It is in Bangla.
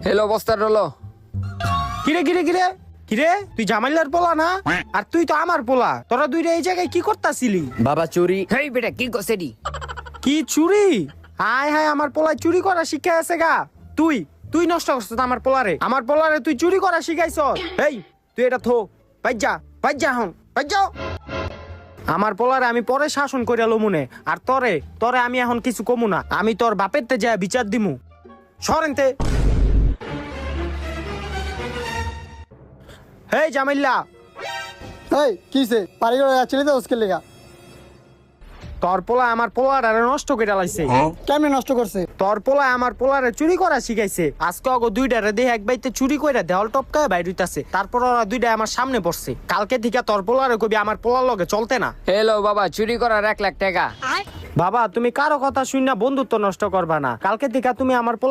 হেলো বস্তা রলো। কিরে কিরে কিরে কিরে, তুই জামাইলার পোলা না? আর তুই তো আমার পোলা, তোরা দুইটা এই জায়গায় কি করতাছিলি? বাবা চুরি। হেই বেটা কি করছেডি? কি চুরি? হায় হায়, আমার পোলায় চুরি করা শিক্ষা আছে গা। তুই তুই নষ্ট করছিস আমার পোলারে, আমার পোলারে তুই চুরি করা শিখাইছ। এই তুই এটা থো, বাইজা বাইজা হন বাইজা। আমার পোলারে আমি পরে শাসন কইরা লমুনে, আর তরে তরে আমি এখন কিছু কমু না, আমি তোর বাপের তে যা বিচার দিমু। সরেনতে। হেই জামাইল্লা, এই কিছে পারি করে যাচ্ছিলি তো ওসকে লেগা? তোর পোলা আমার পোলারে নষ্ট কইরা লাইছে। কেমনে নষ্ট করছে? তোর পোলা আমার পোলারে চুরি করা শিখাইছে। আজকে অগো দুইটারে দেহে এক বাইতে চুরি কইরা দেওয়াল টপকায় বাইর হইতাছে, তারপর ওরা দুইটা আমার সামনে পড়ছে। কালকে থেকে তোর পোলারে কবি আমার পোলার লগে চলতে না। হেলো বাবা, চুরি করার 1 লাখ টাকা। বাবা তুমি কারো কথা শুন না বন্ধুত্ব নষ্ট করবা না, কালকে থেকে তুমি আমার পোলা